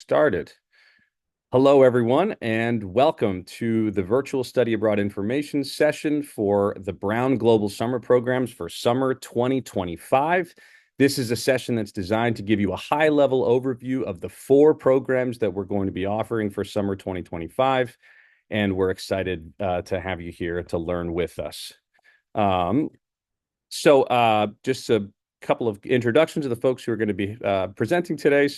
Started. Hello, everyone, and welcome to the virtual study abroad information session for the Brown Global Summer Programs for summer 2025. This is a session that's designed to give you a high-level overview of the 4 programs that we're going to be offering for summer 2025, and we're excited to have you here to learn with us. Just a couple of introductions to the folks who are going to be presenting today.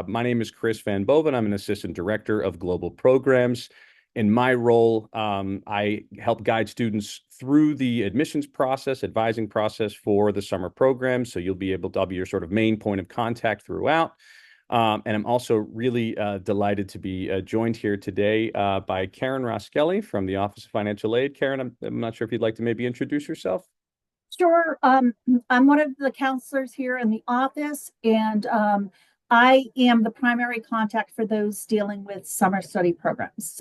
My name is Chris Van Boven. I'm an assistant director of global programs. In my role, I help guide students through the admissions process, advising process for the summer program. So I'll be your sort of main point of contact throughout. And I'm also really delighted to be joined here today by Karen Roskelly from the Office of Financial Aid. Karen, I'm not sure if you'd like to maybe introduce yourself. Sure. I'm one of the counselors here in the office, and I am the primary contact for those dealing with summer study programs.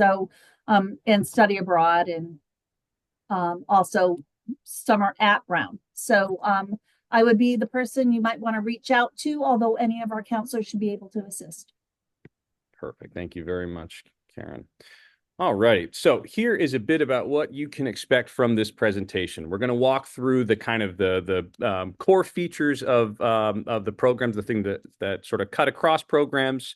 And study abroad, and also summer at Brown. I would be the person you might want to reach out to, although any of our counselors should be able to assist. Perfect. Thank you very much, Karen. All right. So here is a bit about what you can expect from this presentation. We're going to walk through the kind of the core features of the programs, the thing that sort of cut across programs.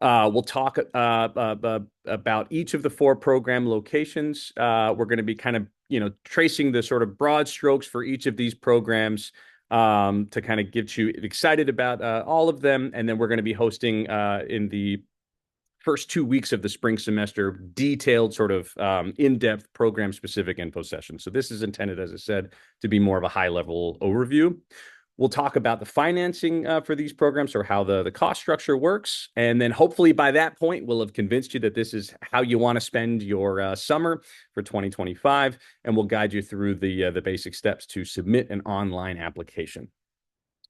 We'll talk about each of the 4 program locations. We're going to be kind of tracing the sort of broad strokes for each of these programs to kind of get you excited about all of them. And then we're going to be hosting in the first 2 weeks of the spring semester, detailed sort of in-depth program-specific info sessions. So this is intended, as I said, to be more of a high-level overview. We'll talk about the financing for these programs, or how the cost structure works. And then hopefully by that point, we'll have convinced you that this is how you want to spend your summer for 2025. And we'll guide you through the basic steps to submit an online application.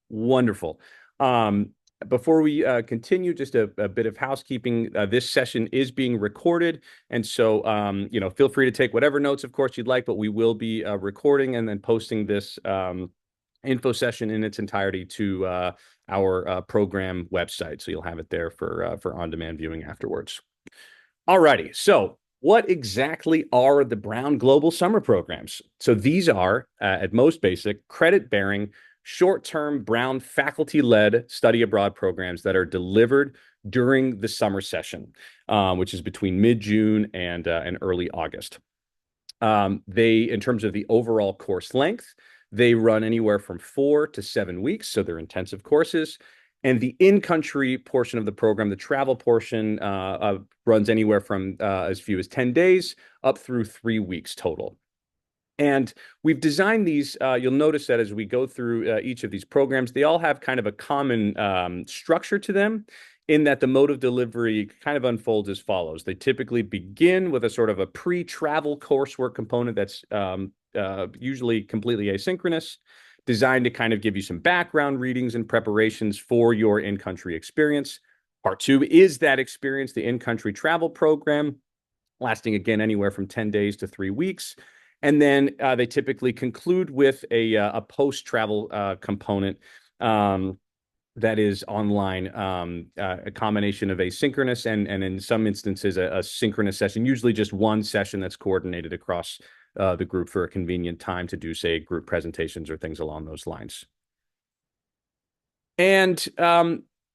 Wonderful. Before we continue, just a bit of housekeeping. This session is being recorded, and so feel free to take whatever notes, of course, you'd like. But we will be recording and then posting this info session in its entirety to our program website, so you'll have it there for on-demand viewing afterwards. All righty. So, what exactly are the Brown Global Summer Programs? So these are, at most basic, credit-bearing, short-term Brown faculty-led study abroad programs that are delivered during the summer session, which is between mid-June and early August. In terms of the overall course length, they run anywhere from 4 to 7 weeks, so they're intensive courses. And the in-country portion of the program, the travel portion, runs anywhere from as few as 10 days up through 3 weeks total. And we've designed these, you'll notice that as we go through each of these programs, they all have kind of a common structure to them, in that the mode of delivery kind of unfolds as follows. They typically begin with a sort of a pre-travel coursework component that's usually completely asynchronous, designed to kind of give you some background readings and preparations for your in-country experience. Part 2 is that experience, the in-country travel program, lasting again anywhere from 10 days to 3 weeks. And then they typically conclude with a post-travel component that is online, a combination of asynchronous and in some instances a synchronous session, usually just one session that's coordinated across the group for a convenient time to do, say, group presentations or things along those lines. And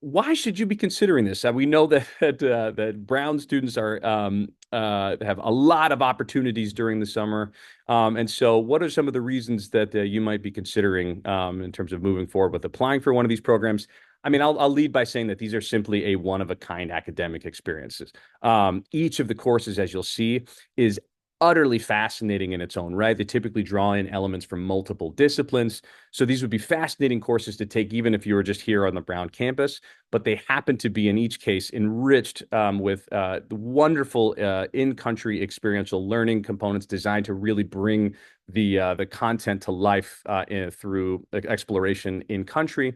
why should you be considering this? We know that Brown students have a lot of opportunities during the summer. And so what are some of the reasons that you might be considering in terms of moving forward with applying for one of these programs? I mean, I'll lead by saying that these are simply a one-of-a-kind academic experiences. Each of the courses, as you'll see, is utterly fascinating in its own right. They typically draw in elements from multiple disciplines. So these would be fascinating courses to take even if you were just here on the Brown campus, but they happen to be, in each case, enriched with the wonderful in-country experiential learning components designed to really bring the content to life through exploration in country.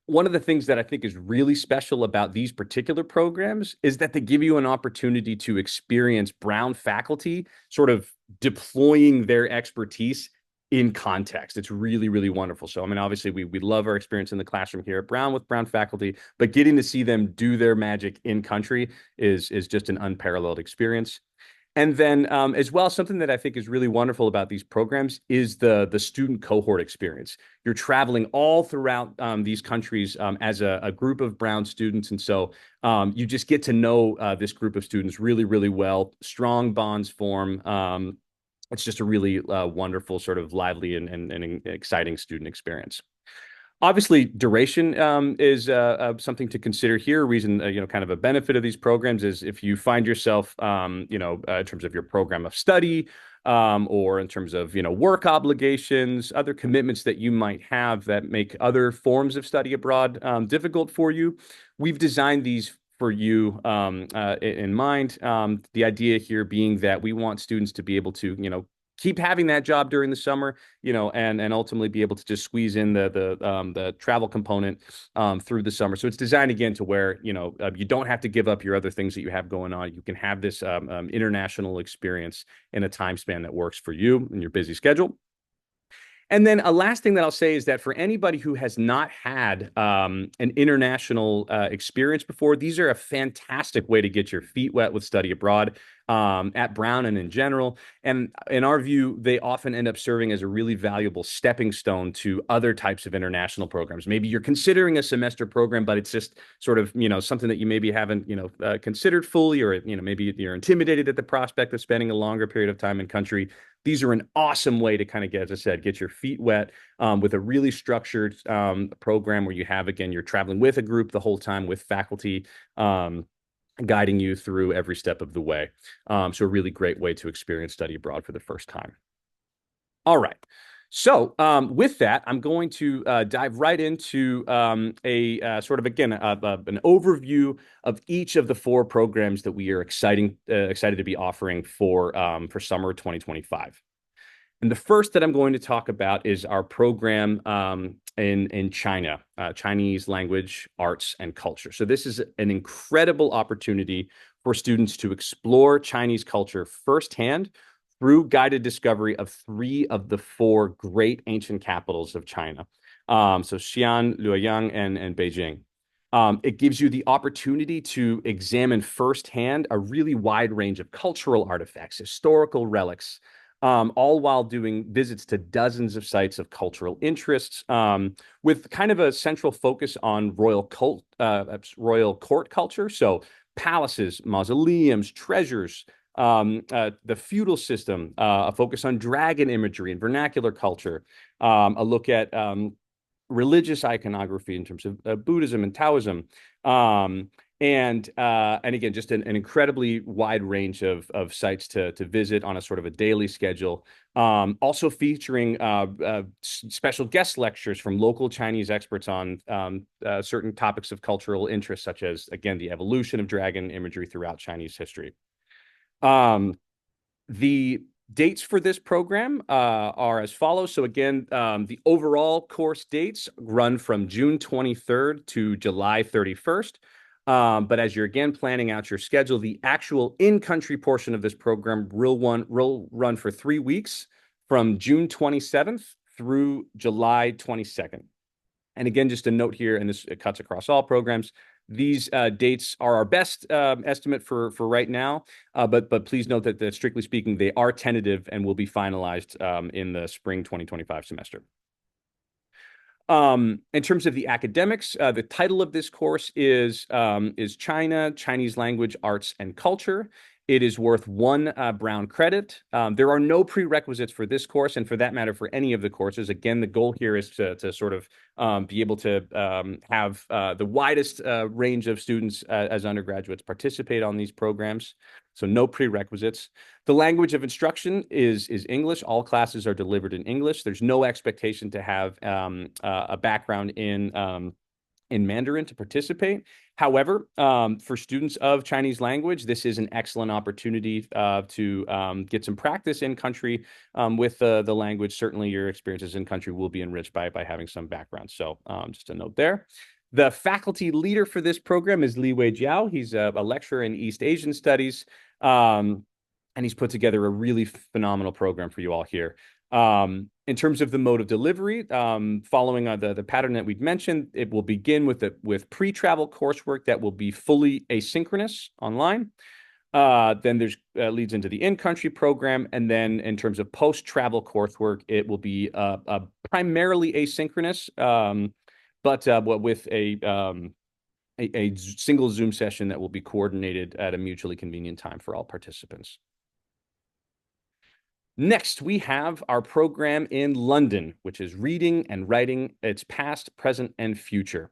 One of the things that I think is really special about these particular programs is that they give you an opportunity to experience Brown faculty sort of deploying their expertise in context. It's really, really wonderful. So, I mean, obviously, we love our experience in the classroom here at Brown with Brown faculty, but getting to see them do their magic in country is just an unparalleled experience. And then as well, something that I think is really wonderful about these programs is the student cohort experience. You're traveling all throughout these countries as a group of Brown students. And so you just get to know this group of students really, really well. Strong bonds form. It's just a really wonderful, sort of lively and exciting student experience. Obviously, duration is something to consider here. A reason, kind of a benefit of these programs is if you find yourself, in terms of your program of study, or in terms of, work obligations, other commitments that you might have that make other forms of study abroad difficult for you, we've designed these for you in mind. The idea here being that we want students to be able to, keep having that job during the summer, and ultimately be able to just squeeze in the travel component through the summer. So it's designed again to where you don't have to give up your other things that you have going on. You can have this international experience in a time span that works for you and your busy schedule. And then a last thing that I'll say is that for anybody who has not had an international experience before, these are a fantastic way to get your feet wet with study abroad at Brown and in general. And in our view, they often end up serving as a really valuable stepping stone to other types of international programs. Maybe you're considering a semester program, but it's just sort of, something that you maybe haven't, considered fully, or, maybe you're intimidated at the prospect of spending a longer period of time in country. These are an awesome way to kind of get, as I said, get your feet wet with a really structured program where you have, again, you're traveling with a group the whole time with faculty guiding you through every step of the way. So a really great way to experience study abroad for the first time. All right. So with that, I'm going to dive right into a sort of, again, an overview of each of the four programs that we are excited to be offering for summer 2025. And the first that I'm going to talk about is our program in China, Chinese language, arts, and culture. So this is an incredible opportunity for students to explore Chinese culture firsthand through guided discovery of three of the four great ancient capitals of China. So Xi'an, Luoyang, and Beijing. It gives you the opportunity to examine firsthand a really wide range of cultural artifacts, historical relics, all while doing visits to dozens of sites of cultural interests, with kind of a central focus on royal court culture. So palaces, mausoleums, treasures, the feudal system, a focus on dragon imagery and vernacular culture, a look at religious iconography in terms of Buddhism and Taoism. And again, just an incredibly wide range of sites to visit on a sort of a daily schedule. Also featuring special guest lectures from local Chinese experts on certain topics of cultural interest, such as, again, the evolution of dragon imagery throughout Chinese history. The dates for this program are as follows. So again, the overall course dates run from June 23rd to July 31st. But as you're, again, planning out your schedule, the actual in-country portion of this program will run for 3 weeks from June 27th through July 22nd. And again, just a note here, and this it cuts across all programs. These dates are our best estimate for right now, but please note that strictly speaking, they are tentative and will be finalized in the spring 2025 semester. In terms of the academics, the title of this course is China, Chinese Language, Arts, and Culture. It is worth 1 Brown credit. There are no prerequisites for this course, and for that matter, for any of the courses. Again, the goal here is to sort of be able to have the widest range of students as undergraduates participate on these programs. So no prerequisites. The language of instruction is English. All classes are delivered in English. There's no expectation to have a background in Mandarin to participate. However, for students of Chinese language, this is an excellent opportunity to get some practice in country with the language. Certainly, your experiences in country will be enriched by having some background. So just a note there. The faculty leader for this program is Li Wei Jiao. He's a lecturer in East Asian Studies, and he's put together a really phenomenal program for you all here. In terms of the mode of delivery, following the pattern that we'd mentioned, it will begin with pre-travel coursework that will be fully asynchronous online. Then there's leads into the in-country program, and then in terms of post-travel coursework, it will be primarily asynchronous, but with a single Zoom session that will be coordinated at a mutually convenient time for all participants. Next, we have our program in London, which is reading and writing its past, present, and future.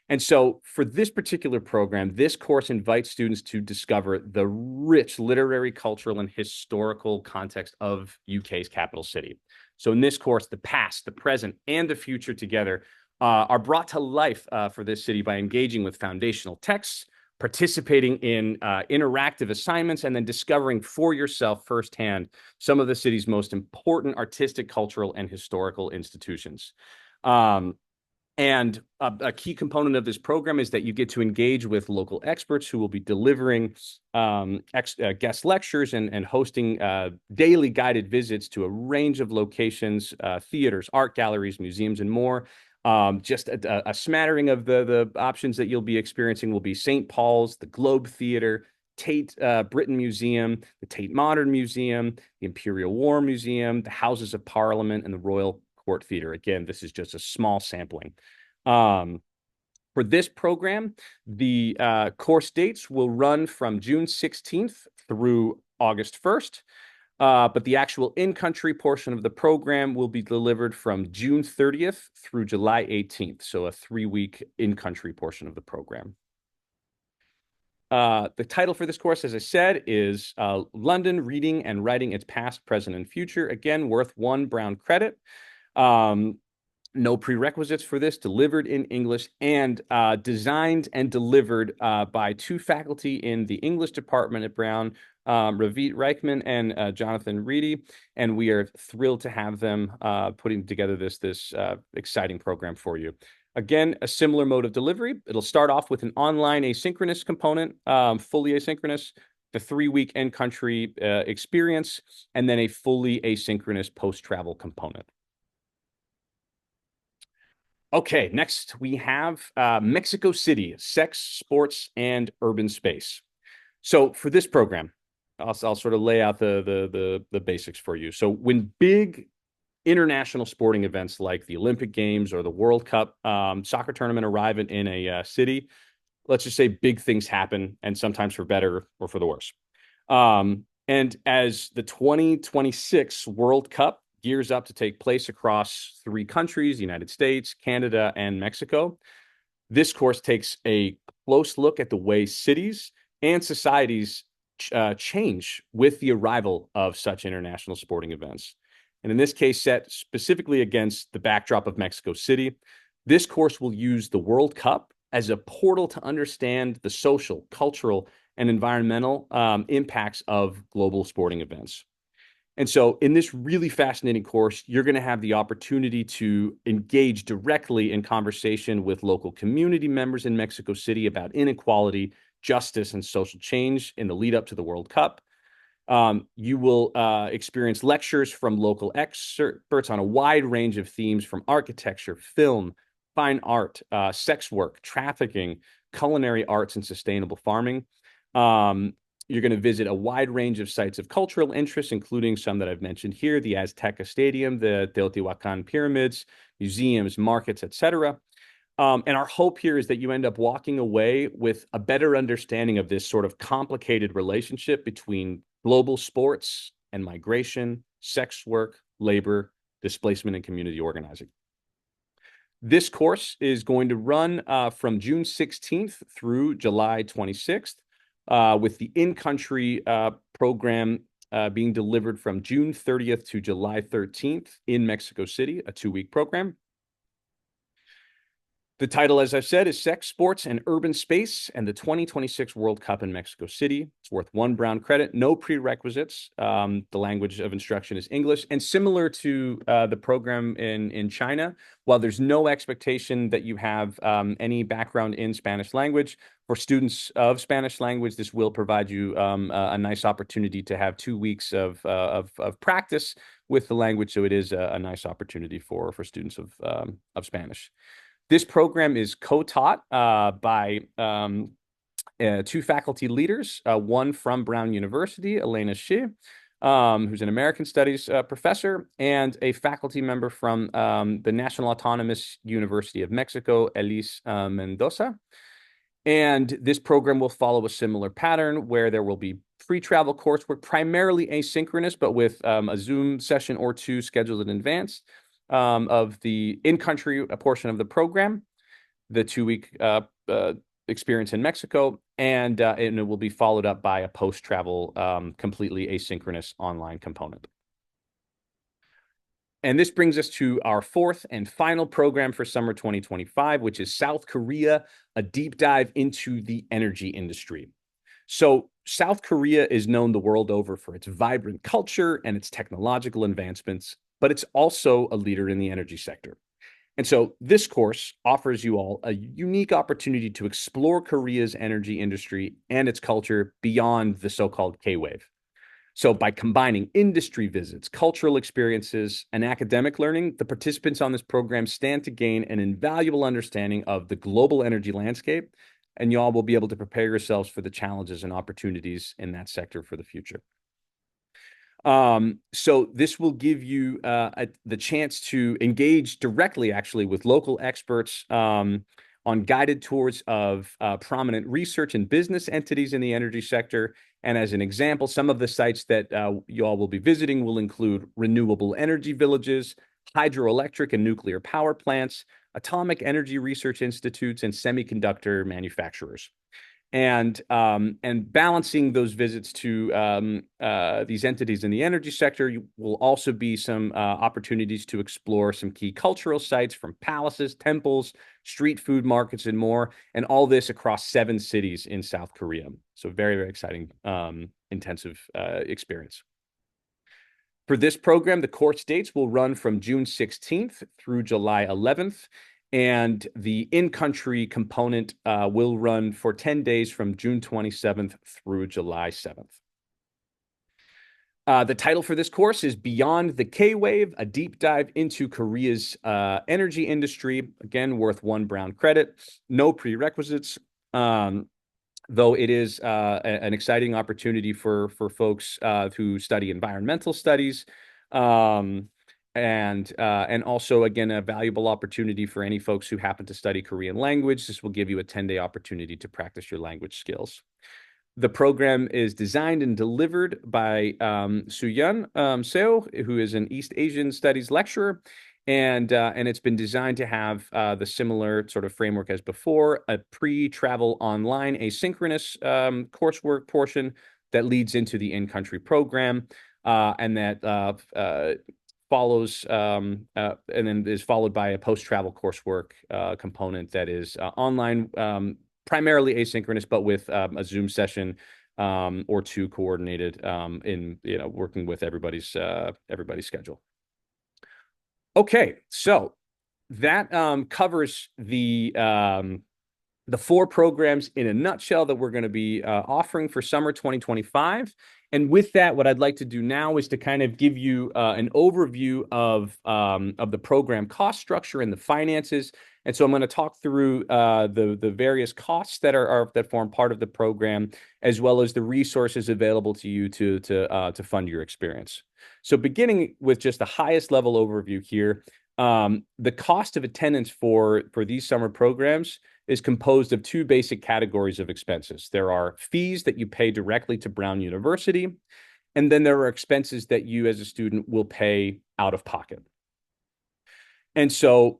And so for this particular program, this course invites students to discover the rich literary, cultural, and historical context of UK's capital city. So in this course, the past, the present, and the future together are brought to life for this city by engaging with foundational texts, participating in interactive assignments, and then discovering for yourself firsthand some of the city's most important artistic, cultural, and historical institutions. And a key component of this program is that you get to engage with local experts who will be delivering guest lectures and hosting daily guided visits to a range of locations, theaters, art galleries, museums, and more. Just a smattering of the options that you'll be experiencing will be St. Paul's, the Globe Theatre, Tate Britain Museum, the Tate Modern Museum, the Imperial War Museum, the Houses of Parliament, and the Royal Court Theatre. Again, this is just a small sampling. For this program, the course dates will run from June 16th through August 1st. But the actual in-country portion of the program will be delivered from June 30th through July 18th, so a 3-week in-country portion of the program. The title for this course, as I said, is London, Reading and Writing Its Past, Present, and Future. Again, worth 1 Brown credit. No prerequisites for this, delivered in English, and designed and delivered by 2 faculty in the English department at Brown, Ravit Reichman and Jonathan Reedy, and we are thrilled to have them putting together this exciting program for you. Again, a similar mode of delivery. It'll start off with an online asynchronous component, fully asynchronous, the 3-week in-country experience, and then a fully asynchronous post-travel component. Okay, next we have Mexico City, Sex, Sports, and Urban Space. So for this program, I'll sort of lay out the basics for you. So when big international sporting events like the Olympic Games or the World Cup soccer tournament arrive in a city, let's just say big things happen, and sometimes for better or for the worse. And as the 2026 World Cup gears up to take place across 3 countries, the United States, Canada, and Mexico, this course takes a close look at the way cities and societies change with the arrival of such international sporting events. And in this case, set specifically against the backdrop of Mexico City, this course will use the World Cup as a portal to understand the social, cultural, and environmental impacts of global sporting events. And so in this really fascinating course, you're going to have the opportunity to engage directly in conversation with local community members in Mexico City about inequality, justice, and social change in the lead up to the World Cup. You will experience lectures from local experts on a wide range of themes from architecture, film, fine art, sex work, trafficking, culinary arts, and sustainable farming. You're going to visit a wide range of sites of cultural interest, including some that I've mentioned here, the Azteca Stadium, the Teotihuacan pyramids, museums, markets, etc. And our hope here is that you end up walking away with a better understanding of this sort of complicated relationship between global sports and migration, sex work, labor, displacement, and community organizing. This course is going to run from June 16th through July 26th. With the in-country program being delivered from June 30th to July 13th in Mexico City, a 2-week program. The title, as I've said, is Sex, Sports, and Urban Space and the 2026 World Cup in Mexico City. It's worth 1 Brown credit, no prerequisites. The language of instruction is English. And similar to the program in China, while there's no expectation that you have any background in Spanish language, for students of Spanish language, this will provide you a nice opportunity to have 2 weeks of practice with the language. So it is a nice opportunity for students of Spanish. This program is co-taught by two faculty leaders, one from Brown University, Elena Shi, who's an American Studies professor, and a faculty member from the National Autonomous University of Mexico, Elise Mendoza. And this program will follow a similar pattern where there will be pre-travel coursework, primarily asynchronous, but with a Zoom session or two scheduled in advance of the in-country portion of the program, the 2-week experience in Mexico, and it will be followed up by a post-travel, completely asynchronous online component. And this brings us to our fourth and final program for summer 2025, which is South Korea, a deep dive into the energy industry. So South Korea is known the world over for its vibrant culture and its technological advancements, but it's also a leader in the energy sector. And so this course offers you all a unique opportunity to explore Korea's energy industry and its culture beyond the so-called K-wave. So by combining industry visits, cultural experiences, and academic learning, the participants on this program stand to gain an invaluable understanding of the global energy landscape, and you all will be able to prepare yourselves for the challenges and opportunities in that sector for the future. So this will give you the chance to engage directly, actually, with local experts on guided tours of prominent research and business entities in the energy sector. And as an example, some of the sites that you all will be visiting will include renewable energy villages, hydroelectric and nuclear power plants, atomic energy research institutes, and semiconductor manufacturers. And balancing those visits to these entities in the energy sector will also be some opportunities to explore some key cultural sites, from palaces, temples, street food markets, and more, and all this across 7 cities in South Korea. So very, very exciting, intensive experience. For this program, the course dates will run from June 16th through July 11th. And the in-country component will run for 10 days from June 27th through July 7th. The title for this course is Beyond the K-Wave, a deep dive into Korea's energy industry. Again, worth 1 Brown credit, no prerequisites, though it is an exciting opportunity for folks who study environmental studies. And also, again, a valuable opportunity for any folks who happen to study Korean language. This will give you a 10-day opportunity to practice your language skills. The program is designed and delivered by Soo-yeon Seo, who is an East Asian Studies lecturer. And it's been designed to have the similar sort of framework as before, a pre-travel online asynchronous coursework portion that leads into the in-country program, and that follows and then is followed by a post-travel coursework component that is online, primarily asynchronous, but with a Zoom session or two coordinated in working with everybody's schedule. Okay, so that covers the 4 programs in a nutshell that we're going to be offering for summer 2025. And with that, what I'd like to do now is to kind of give you an overview of the program cost structure and the finances. And so I'm going to talk through the various costs that form part of the program, as well as the resources available to you to fund your experience. So beginning with just the highest level overview here, the cost of attendance for these summer programs is composed of 2 basic categories of expenses. There are fees that you pay directly to Brown University, and then there are expenses that you as a student will pay out of pocket. And so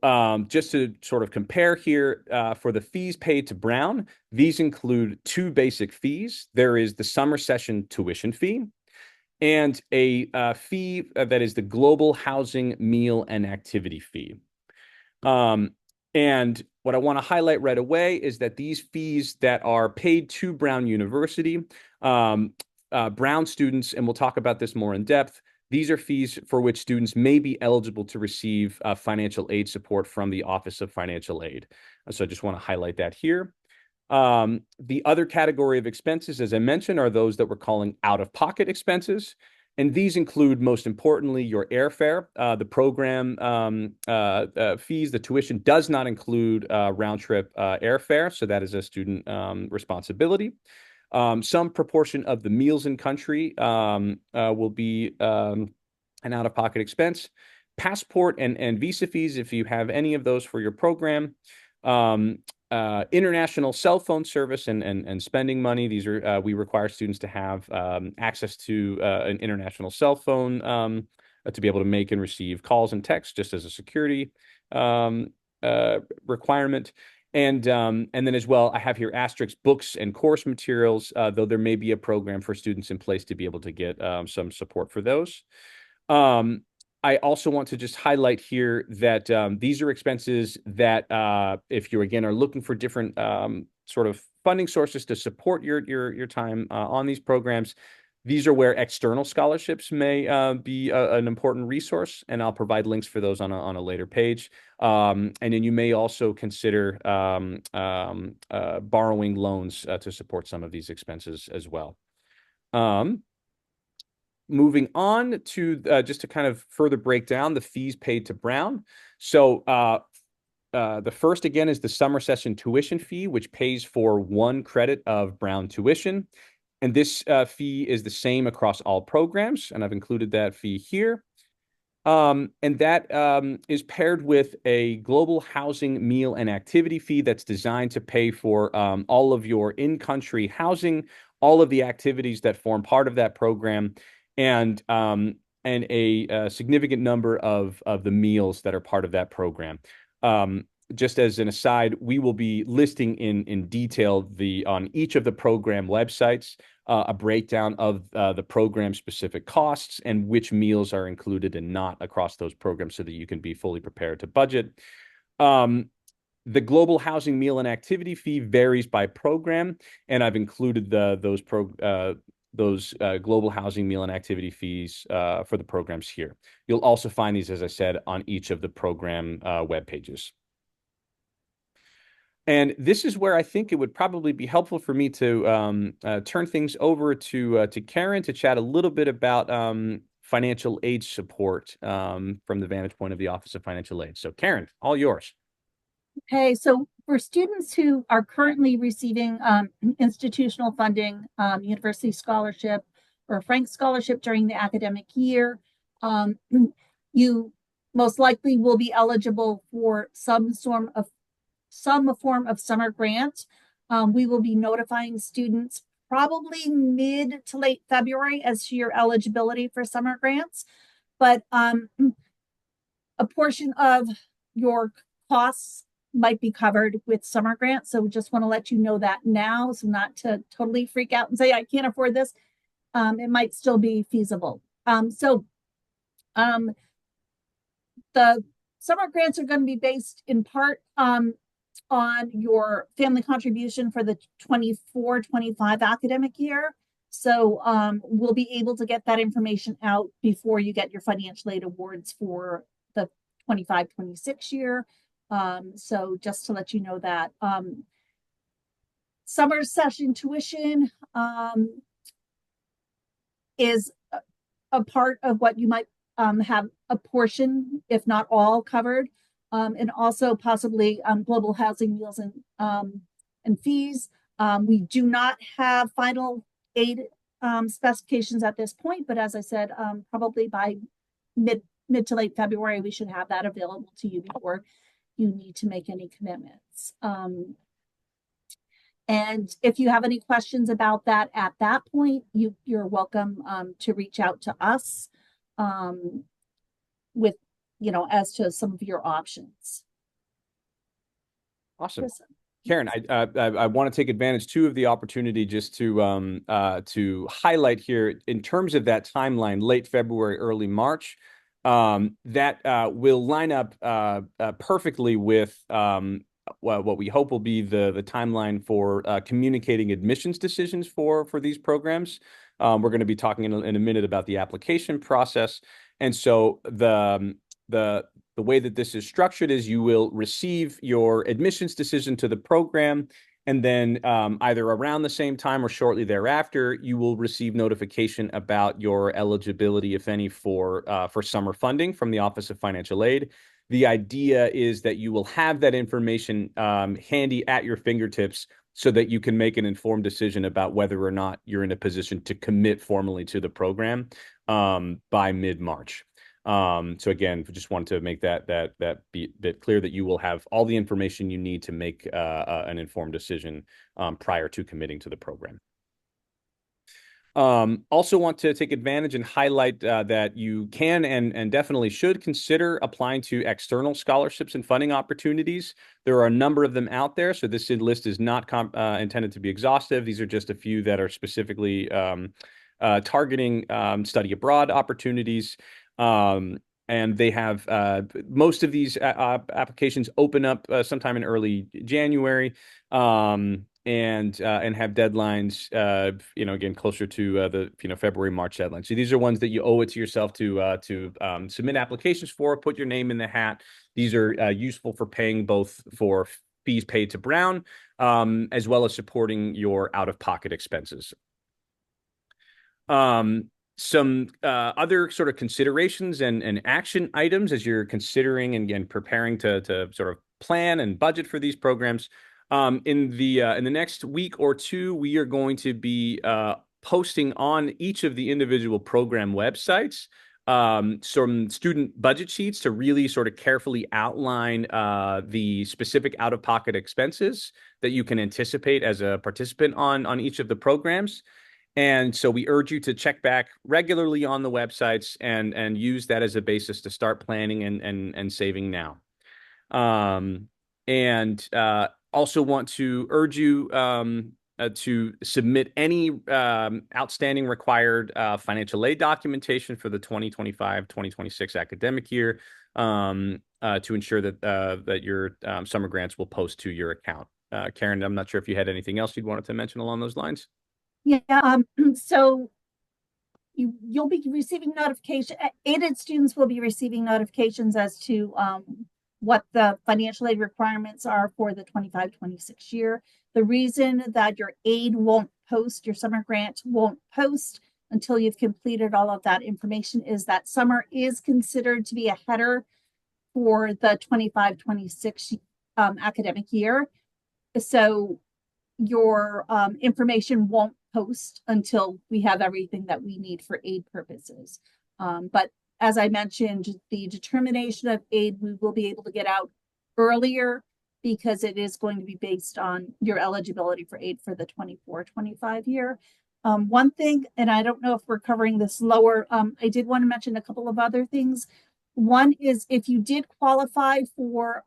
just to sort of compare here, for the fees paid to Brown, these include 2 basic fees. There is the summer session tuition fee and a fee that is the global housing, meal, and activity fee. And what I want to highlight right away is that these fees that are paid to Brown University, Brown students, and we'll talk about this more in depth, these are fees for which students may be eligible to receive financial aid support from the Office of Financial Aid. So I just want to highlight that here. The other category of expenses, as I mentioned, are those that we're calling out-of-pocket expenses. And these include, most importantly, your airfare. The program fees, the tuition does not include round trip airfare, so that is a student responsibility. Some proportion of the meals in country will be an out-of-pocket expense. Passport and visa fees, if you have any of those for your program. Um, International cell phone service and spending money. These are we require students to have access to an international cell phone to be able to make and receive calls and texts, just as a security um, requirement. And then as well, I have here asterisk books and course materials, though there may be a program for students in place to be able to get some support for those. Um, I also want to just highlight here that these are expenses that if you again are looking for different sort of funding sources to support your time on these programs, these are where external scholarships may be an important resource, and I'll provide links for those on a later page. And then you may also consider borrowing loans to support some of these expenses as well. Um, Moving on to just to kind of further break down the fees paid to Brown. So the first, again, is the summer session tuition fee, which pays for 1 credit of Brown tuition. And this fee is the same across all programs, and I've included that fee here. And that is paired with a global housing meal and activity fee that's designed to pay for all of your in-country housing, all of the activities that form part of that program, and a significant number of the meals that are part of that program. Just as an aside, we will be listing in detail on each of the program websites a breakdown of the program specific costs and which meals are included and not across those programs so that you can be fully prepared to budget. The global housing meal and activity fee varies by program, and I've included those global housing meal and activity fees for the programs here. You'll also find these, as I said, on each of the program web pages. And this is where I think it would probably be helpful for me to turn things over to Karen to chat a little bit about financial aid support from the vantage point of the Office of Financial Aid. So, Karen, all yours. Okay, so for students who are currently receiving institutional funding, university scholarship, or Frank scholarship during the academic year, you most likely will be eligible for some form of summer grant. We will be notifying students probably mid to late February as to your eligibility for summer grants, but a portion of your costs might be covered with summer grants. So just want to let you know that now, so not to totally freak out and say, I can't afford this. It might still be feasible. The summer grants are going to be based in part on your family contribution for the 24-25 academic year. So we'll be able to get that information out before you get your financial aid awards for the 25-26 year. So just to let you know that summer session tuition is a part of what you might have a portion, if not all, covered. And also possibly global housing meals and fees. We do not have final aid specifications at this point, but as I said, probably by mid to late February, we should have that available to you before you need to make any commitments. And if you have any questions about that at that point, you're welcome to reach out to us with, as to some of your options. Awesome. Karen, I want to take advantage too of the opportunity just to highlight here in terms of that timeline, late February, early March, that will line up perfectly with what we hope will be the timeline for communicating admissions decisions for these programs. We're going to be talking in a minute about the application process, and so the way that this is structured is you will receive your admissions decision to the program, And then either around the same time or shortly thereafter, you will receive notification about your eligibility, if any, for summer funding from the Office of Financial Aid. The idea is that you will have that information handy at your fingertips so that you can make an informed decision about whether or not you're in a position to commit formally to the program by mid-March. So again, just wanted to make that bit clear that you will have all the information you need to make an informed decision prior to committing to the program. Also want to take advantage and highlight that you can and definitely should consider applying to external scholarships and funding opportunities. There are a number of them out there, so this list is not intended to be exhaustive. These are just a few that are specifically targeting study abroad opportunities. And they have most of these applications open up sometime in early January. And have deadlines, again, closer to the February, March deadline. So these are ones that you owe it to yourself to submit applications for, put your name in the hat. These are useful for paying both for fees paid to Brown, as well as supporting your out-of-pocket expenses. Some other sort of considerations and action items as you're considering and preparing to sort of plan and budget for these programs. In the next week or two, we are going to be posting on each of the individual program websites some student budget sheets to really sort of carefully outline the specific out-of-pocket expenses that you can anticipate as a participant on each of the programs. And so we urge you to check back regularly on the websites and use that as a basis to start planning and saving now. Also want to urge you to submit any outstanding required financial aid documentation for the 2025-2026 academic year to ensure that your summer grants will post to your account. Karen, I'm not sure if you had anything else you'd wanted to mention along those lines. Yeah, so you'll be receiving notification. Aided students will be receiving notifications as to what the financial aid requirements are for the 25-26 year. The reason that your aid won't post, your summer grant won't post until you've completed all of that information is that summer is considered to be a header for the 25-26 academic year. So your information won't post until we have everything that we need for aid purposes. But as I mentioned, the determination of aid we will be able to get out earlier because it is going to be based on your eligibility for aid for the 24-25 year. One thing, and I don't know if we're covering this lower, I did want to mention a couple of other things. One is if you did qualify for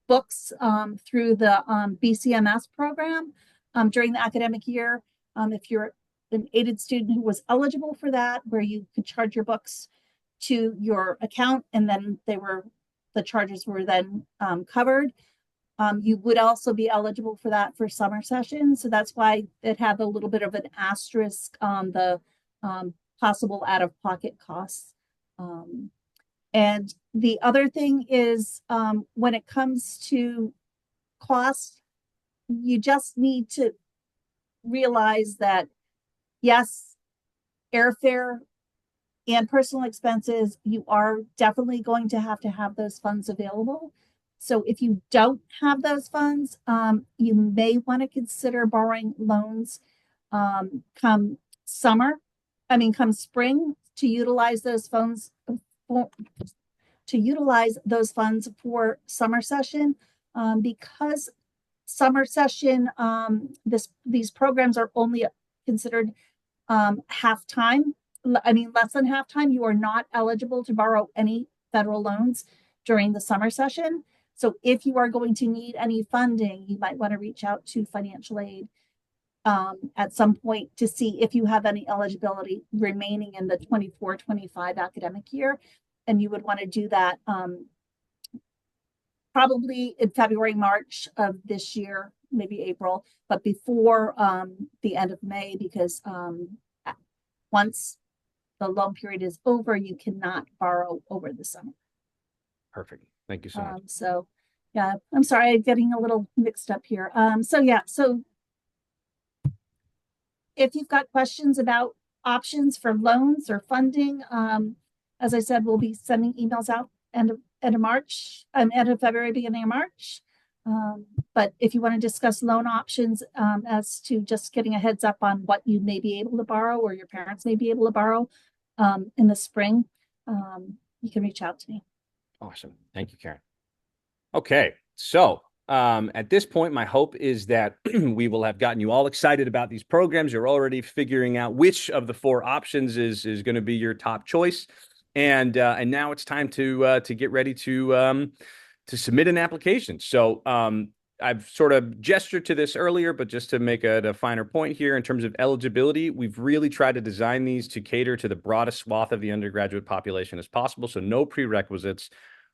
books through the BCMS program during the academic year. If you're an aided student who was eligible for that, where you could charge your books to your account and then the charges were then covered. You would also be eligible for that for summer session. So that's why it had a little bit of an asterisk on the possible out-of-pocket costs. And the other thing is when it comes to cost, you just need to realize that, yes, airfare and personal expenses, you are definitely going to have those funds available. So if you don't have those funds, you may want to consider borrowing loans come spring to utilize those funds for summer session because summer session, these programs are only considered half-time. Less than half-time. You are not eligible to borrow any federal loans during the summer session. So if you are going to need any funding, you might want to reach out to financial aid at some point to see if you have any eligibility remaining in the 24-25 academic year. And you would want to do that probably in February, March of this year, maybe April, but before the end of May, because once the loan period is over, you cannot borrow over the summer. Perfect. Thank you so much. So Yeah, I'm sorry, I'm getting a little mixed up here. So if you've got questions about options for loans or funding, as I said, we'll be sending emails out end of March, end of February, beginning of March. But if you want to discuss loan options as to just getting a heads up on what you may be able to borrow or your parents may be able to borrow in the spring, you can reach out to me. Awesome. Thank you, Karen. Okay, so at this point, my hope is that we will have gotten you all excited about these programs. You're already figuring out which of the four options is going to be your top choice, and now it's time to get ready to submit an application. So I've sort of gestured to this earlier, but just to make a finer point here in terms of eligibility, we've really tried to design these to cater to the broadest swath of the undergraduate population as possible. So no prerequisites.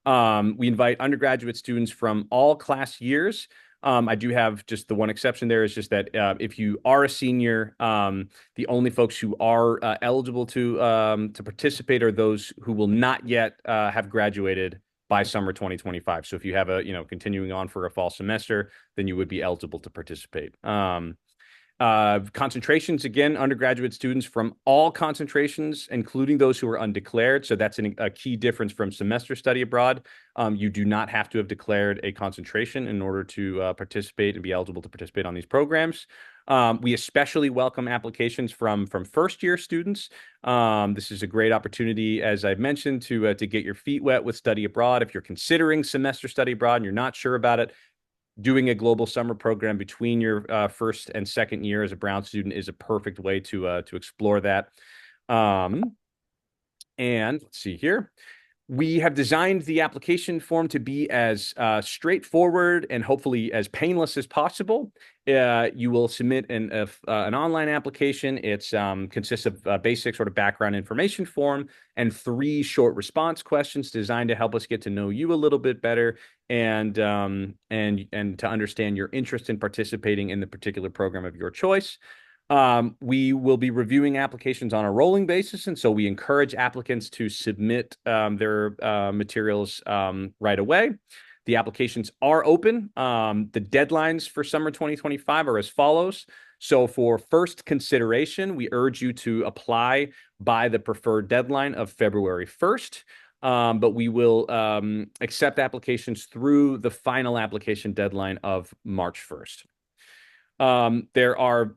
We invite undergraduate students from all class years. I do have just the one exception there is just that if you are a senior, the only folks who are eligible to participate are those who will not yet have graduated by summer 2025. So if you have continuing on for a fall semester, then you would be eligible to participate. Concentrations, again, undergraduate students from all concentrations, including those who are undeclared. So that's a key difference from semester study abroad. You do not have to have declared a concentration in order to participate and be eligible to participate on these programs. We especially welcome applications from first-year students. This is a great opportunity, as I've mentioned, to get your feet wet with study abroad. If you're considering semester study abroad and you're not sure about it, doing a global summer program between your first and second year as a Brown student is a perfect way to explore that. And let's see here. We have designed the application form to be as straightforward and hopefully as painless as possible. You will submit an online application. It consists of a basic sort of background information form and 3 short response questions designed to help us get to know you a little bit better and to understand your interest in participating in the particular program of your choice. We will be reviewing applications on a rolling basis, and so we encourage applicants to submit their materials right away. The applications are open. The deadlines for summer 2025 are as follows. So for first consideration, we urge you to apply by the preferred deadline of February 1st. But we will accept applications through the final application deadline of March 1st. There are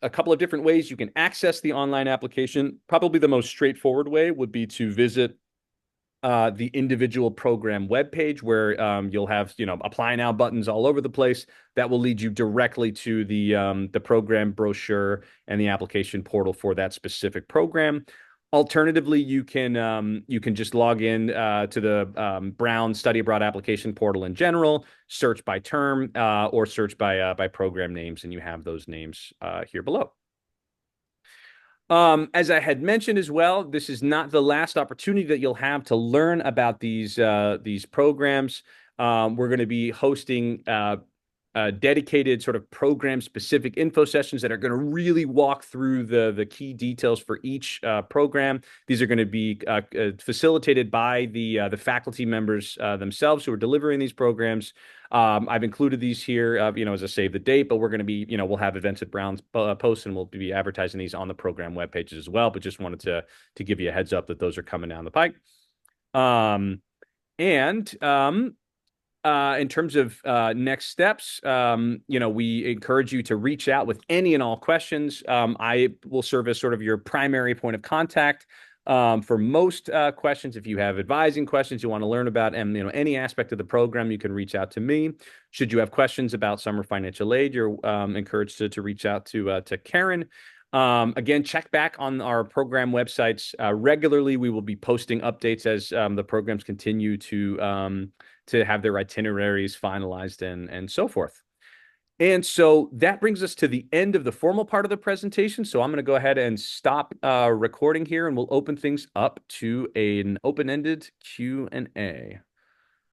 a couple of different ways you can access the online application. Probably the most straightforward way would be to visit the individual program webpage where you'll have, apply now buttons all over the place. That will lead you directly to the program brochure and the application portal for that specific program. Alternatively, you can just log in to the Brown Study Abroad application portal in general, search by term, or search by program names, and you have those names here below. As I had mentioned as well, this is not the last opportunity that you'll have to learn about these programs. We're going to be hosting dedicated sort of program-specific info sessions that are going to really walk through the key details for each program. These are going to be facilitated by the faculty members themselves who are delivering these programs. I've included these here, as a save the date, but we're going to be, we'll have events at Brown's posts, and we'll be advertising these on the program web pages as well. But just wanted to give you a heads up that those are coming down the pike. In terms of next steps, we encourage you to reach out with any and all questions. I will serve as sort of your primary point of contact for most questions. If you have advising questions you want to learn about, and any aspect of the program, you can reach out to me. Should you have questions about summer financial aid, you're encouraged to reach out to Karen. Again, check back on our program websites regularly. We will be posting updates as the programs continue to have their itineraries finalized and so forth. And so that brings us to the end of the formal part of the presentation. So I'm going to go ahead and stop recording here, and we'll open things up to an open-ended Q&A.